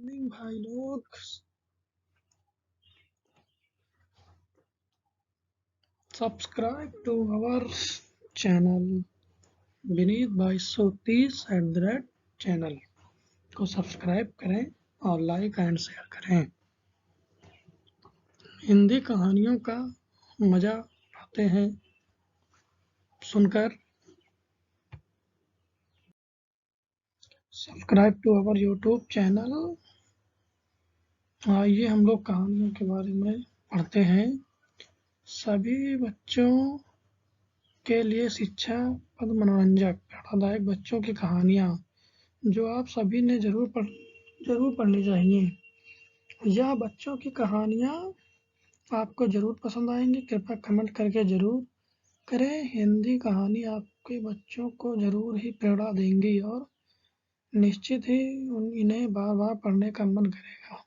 Morning भाई लोग। Subscribe to our channel Vineet 2230 channel को सब्सक्राइब करें और लाइक एंड शेयर करें। हिंदी कहानियों का मज़ा आते हैं सुनकर। Subscribe to our YouTube channel. आइए हम लोग कहानियों के बारे में पढ़ते हैं। सभी बच्चों के लिए शिक्षाप्रद मनोरंजक प्रेरणादायक बच्चों की कहानियाँ जो आप सभी ने जरूर पढ़नी चाहिए। यह बच्चों की कहानियाँ आपको ज़रूर पसंद आएंगी। कृपया कमेंट करके ज़रूर करें। हिंदी कहानी आपके बच्चों को ज़रूर ही प्रेरणा देंगी और निश्चित ही इन्हें बार बार पढ़ने का मन करेगा।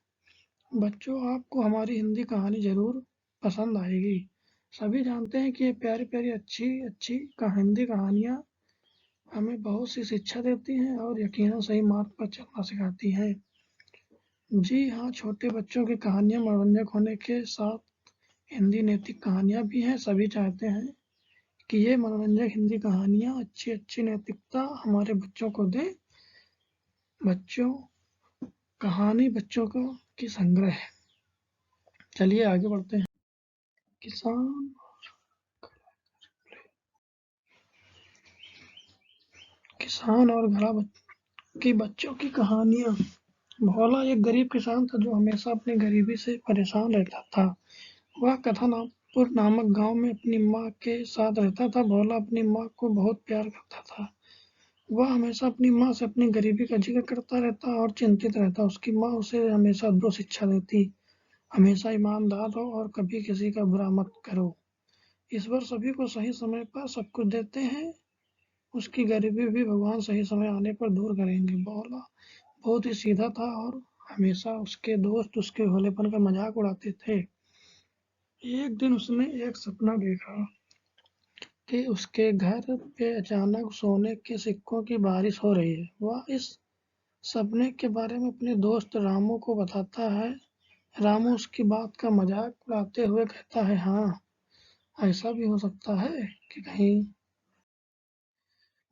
बच्चों, आपको हमारी हिंदी कहानी ज़रूर पसंद आएगी। सभी जानते हैं कि ये प्यारी प्यारी अच्छी हिंदी कहानियाँ हमें बहुत सी शिक्षा देती हैं और यकीनन सही मार्ग पर चलना सिखाती हैं। जी हाँ, छोटे बच्चों की कहानियाँ मनोरंजक होने के साथ हिंदी नैतिक कहानियाँ भी हैं। सभी चाहते हैं कि ये मनोरंजक हिंदी कहानियाँ अच्छी नैतिकता हमारे बच्चों को दें। बच्चों कहानी बच्चों को की संग्रह। चलिए आगे बढ़ते हैं। किसान और घड़ा की बच्चों की कहानियाँ। भोला एक गरीब किसान था जो हमेशा अपनी गरीबी से परेशान रहता था। वह कथनापुर नामक गांव में अपनी माँ के साथ रहता था। भोला अपनी माँ को बहुत प्यार करता था। वह हमेशा अपनी माँ से अपनी गरीबी का जिक्र करता रहता और चिंतित रहता। उसकी माँ उसे हमेशा दो शिक्षा देती, हमेशा ईमानदार रहो और कभी किसी का बुरा मत करो। ईश्वर सभी को सही समय पर सब कुछ देते हैं। उसकी गरीबी भी भगवान सही समय आने पर दूर करेंगे। भोला बहुत ही सीधा था और हमेशा उसके दोस्त उसके भोलेपन का मजाक उड़ाते थे। एक दिन उसने एक सपना देखा कि उसके घर पे अचानक सोने के सिक्कों की बारिश हो रही है। वह इस सपने के बारे में अपने दोस्त रामू को बताता है। रामू उसकी बात का मजाक उड़ाते हुए कहता है, हाँ, ऐसा भी हो सकता है कि कहीं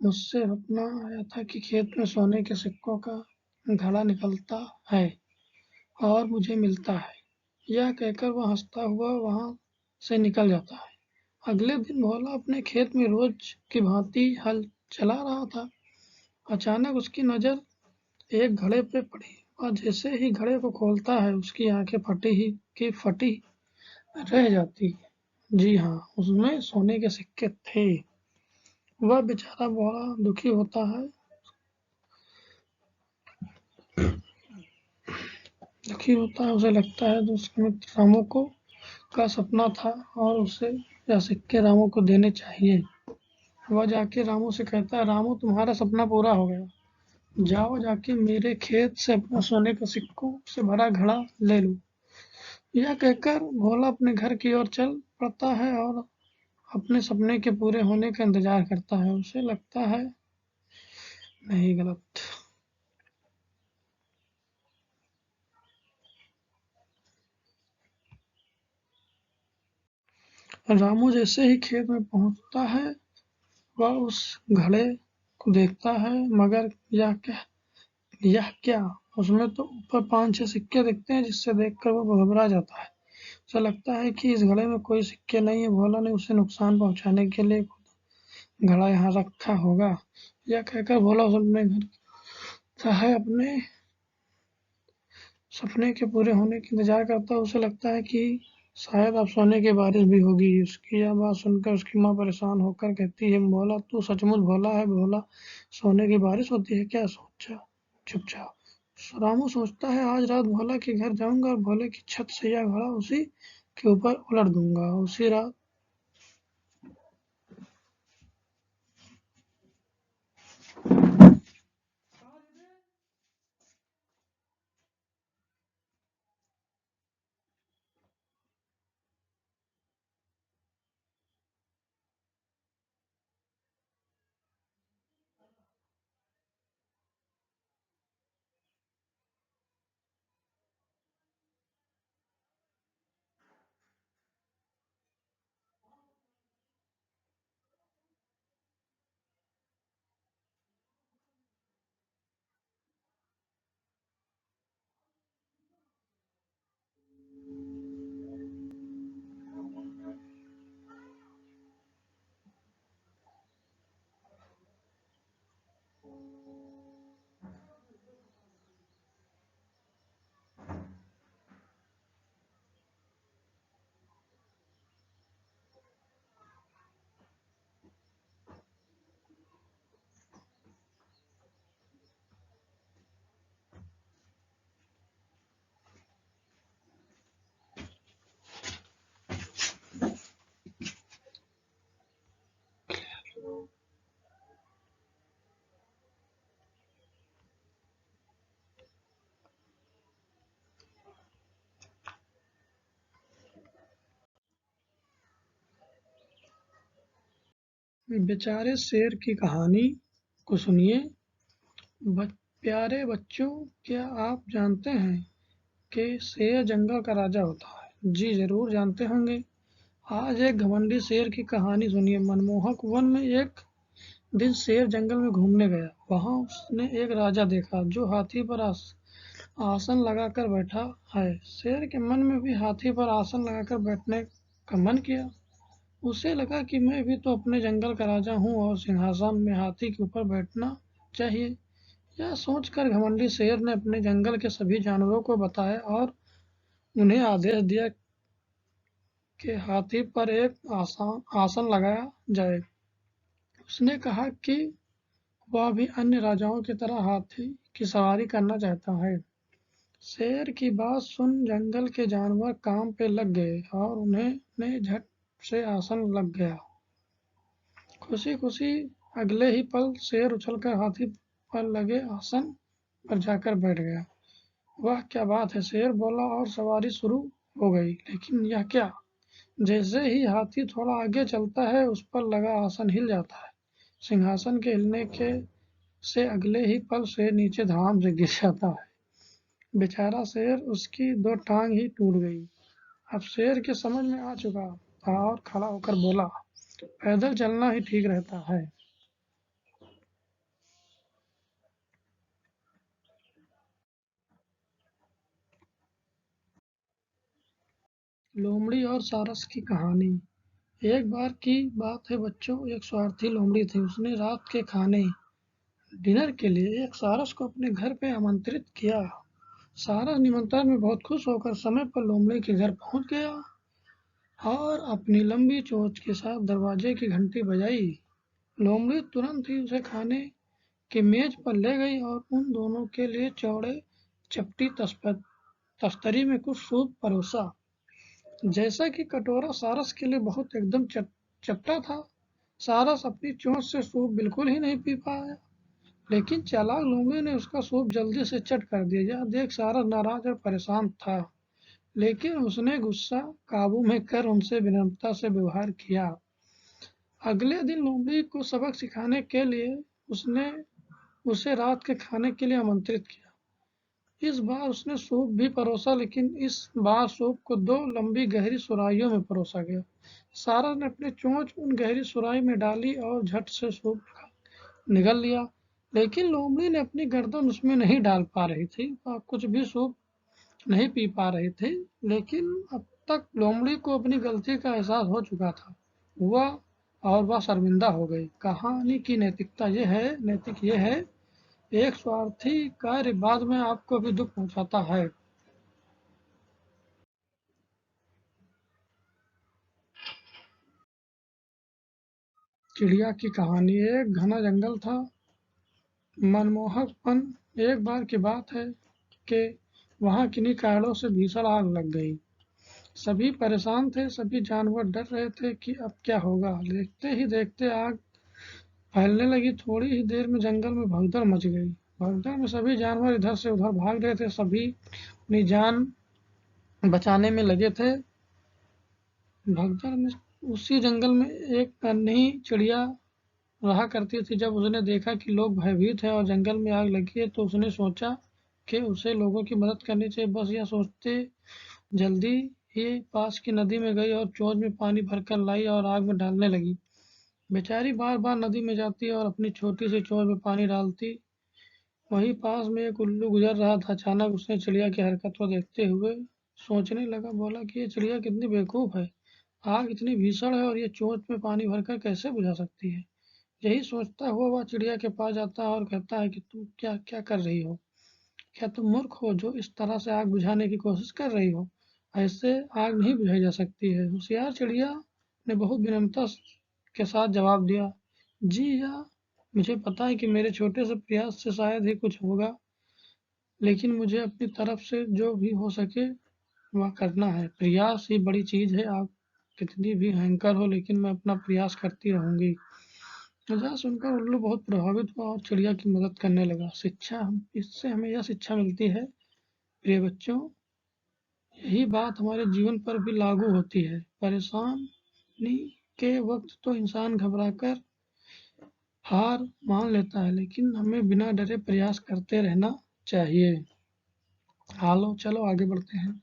मुझसे सपना आया था कि खेत में सोने के सिक्कों का घड़ा निकलता है और मुझे मिलता है। यह कहकर वह हंसता हुआ वहां से निकल जाता है। अगले दिन भोला अपने खेत में रोज की भांति हल चला रहा था। अचानक उसकी नजर एक घड़े पे पड़ी और जैसे ही घड़े को खोलता है उसकी आंखें फटी रह जाती। जी हाँ, उसमें सोने के सिक्के थे। वह बेचारा बड़ा दुखी होता है। उसे लगता है तो उसके मित्र रामू को का सपना था और उसे यह सिक्के रामू को देने चाहिए। वह जाके रामू से कहता है, रामू, तुम्हारा सपना पूरा हो गया। जाओ जाके मेरे खेत से अपना सोने का सिक्कों से भरा घड़ा ले लो। यह कहकर भोला अपने घर की ओर चल पड़ता है और अपने सपने के पूरे होने का इंतजार करता है। उसे लगता है नहीं, गलत। रामू जैसे ही खेत में पहुंचता है वह उस घड़े को देखता है, मगर यह क्या? उसमें तो ऊपर 5-6 सिक्के दिखते हैं, जिससे देखकर वह घबरा जाता है। उसे लगता है कि इस घड़े में कोई सिक्के नहीं है। भोला ने उसे नुकसान पहुंचाने के लिए घड़ा यहाँ रखा होगा। यह कहकर भोला अपने घर है अपने सपने के पूरे होने का इंतजार करता है। उसे लगता है कि शायद अब सोने की बारिश भी होगी। उसकी यह बात सुनकर उसकी माँ परेशान होकर कहती है, भोला, तू सचमुच भोला है? भोला, सोने की बारिश होती है क्या? सोचा चुपचाप। रामू सोचता है, आज रात भोला के घर जाऊंगा और भोले की छत से यह घड़ा उसी के ऊपर उलट दूंगा। उसी रात बेचारे शेर की कहानी को सुनिए। प्यारे बच्चों, क्या आप जानते हैं कि शेर जंगल का राजा होता है? जी जरूर जानते होंगे। आज एक घमंडी शेर की कहानी सुनिए। मनमोहक वन में एक दिन शेर जंगल में घूमने गया। वहां उसने एक राजा देखा जो हाथी पर आसन लगाकर बैठा है। शेर के मन में भी हाथी पर आसन लगाकर बैठने का मन किया। उसे लगा कि मैं भी तो अपने जंगल का राजा हूँ और सिंहासन में हाथी के ऊपर बैठना चाहिए। यह सोचकर घमंडी शेर ने अपने जंगल के सभी जानवरों को बताया और उन्हें आदेश दिया कि हाथी पर एक आसन लगाया जाए। उसने कहा कि वह भी अन्य राजाओं की तरह हाथी की सवारी करना चाहता है। शेर की बात सुन जंगल के जानवर काम पे लग गए और उन्हें झट से आसन लग गया। खुशी-खुशी अगले ही पल शेर उछलकर हाथी पर लगे आसन पर जाकर बैठ गया। वह क्या बात है, शेर बोला और सवारी शुरू हो गई। लेकिन यह क्या, जैसे ही हाथी थोड़ा आगे चलता है उस पर लगा आसन हिल जाता है। सिंहासन के हिलने के से अगले ही पल शेर नीचे धड़ाम से गिर जाता है। बेचारा शेर, उसकी दो टांग ही टूट गई। अब शेर के समझ में आ चुका था और खड़ा होकर बोला, पैदल चलना ही ठीक रहता है। लोमड़ी और सारस की कहानी। एक बार की बात है बच्चों, एक स्वार्थी लोमड़ी थी। उसने रात के खाने डिनर के लिए एक सारस को अपने घर पे आमंत्रित किया। सारस निमंत्रण में बहुत खुश होकर समय पर लोमड़ी के घर पहुंच गया और अपनी लंबी चोंच के साथ दरवाजे की घंटी बजाई। लोमड़ी तुरंत ही उसे खाने की मेज पर ले गई और उन दोनों के लिए चौड़े चपटी तस्तरी में कुछ सूप परोसा। जैसा कि कटोरा सारस के लिए बहुत एकदम चपटा था, सारस अपनी चोंच से सूप बिल्कुल ही नहीं पी पाया। लेकिन चालाक लोमड़ी ने उसका सूप जल्दी से चट कर दिया। यह देख सारस नाराज और परेशान था, लेकिन उसने गुस्सा काबू में कर उनसे विनम्रता से व्यवहार किया। अगले दिन लोमड़ी को सबक सिखाने के लिए उसने उसे रात के खाने के लिए आमंत्रित किया। इस बार उसने सूप भी परोसा, लेकिन इस बार सूप को दो लंबी गहरी सुराहियों में परोसा गया। सारस ने अपनी चोंच उन गहरी सुराही में डाली और झट से सूप निगल लिया। लेकिन लोमड़ी ने अपनी गर्दन उसमें नहीं डाल पा रही थी। वह कुछ भी सूप नहीं पी पा रही थी। लेकिन अब तक लोमड़ी को अपनी गलती का एहसास हो चुका था। वह शर्मिंदा हो गई। कहानी की नैतिक ये है, एक स्वार्थी कार्य बाद में आपको भी दुख पहुंचाता है। चिड़िया की कहानी। एक घना जंगल था, मनमोहक वन। एक बार की बात है कि वहां किन्हीं कारणों से भीषण आग लग गई। सभी परेशान थे, सभी जानवर डर रहे थे कि अब क्या होगा। देखते ही देखते आग फैलने लगी। थोड़ी ही देर में जंगल में भगदड़ मच गई। भगदड़ में सभी जानवर इधर से उधर भाग रहे थे, सभी अपनी जान बचाने में लगे थे। भगदड़ में उसी जंगल में एक नन्ही चिड़िया रहा करती थी। जब उसने देखा कि लोग भयभीत हैं और जंगल में आग लगी है, तो उसने सोचा कि उसे लोगों की मदद करनी चाहिए। बस यह सोचते जल्दी ही पास की नदी में गई और चोंच में पानी भरकर लाई और आग में डालने लगी। बेचारी बार बार नदी में जाती और अपनी छोटी सी चोंच में पानी डालती। वहीं पास में एक उल्लू गुजर रहा था। अचानक उसने चिड़िया की हरकत को देखते हुए सोचने लगा। बोला कि ये चिड़िया कितनी बेवकूफ है, आग इतनी भीषण है और ये चोंच में पानी भरकर कैसे बुझा सकती है। यही सोचता हुआ वह चिड़िया के पास जाता है और कहता है कि तुम क्या क्या कर रही हो? क्या तुम मूर्ख हो जो इस तरह से आग बुझाने की कोशिश कर रही हो? ऐसे आग नहीं बुझाई जा सकती है। होशियार चिड़िया ने बहुत विनम्रता के साथ जवाब दिया, जी हाँ, मुझे पता है कि मेरे छोटे से प्रयास से शायद ही कुछ होगा, लेकिन मुझे अपनी तरफ से जो भी हो सके वह करना है। प्रयास ही बड़ी चीज है। आप कितनी भी भयंकर हो, लेकिन मैं अपना प्रयास करती रहूंगी। मज़ाक सुनकर उल्लू बहुत प्रभावित हुआ और चिड़िया की मदद करने लगा। इससे हमें यह शिक्षा मिलती है, प्रिय बच्चों, यही बात हमारे जीवन पर भी लागू होती है। परेशानी के वक्त तो इंसान घबराकर हार मान लेता है, लेकिन हमें बिना डरे प्रयास करते रहना चाहिए। चलो आगे बढ़ते हैं।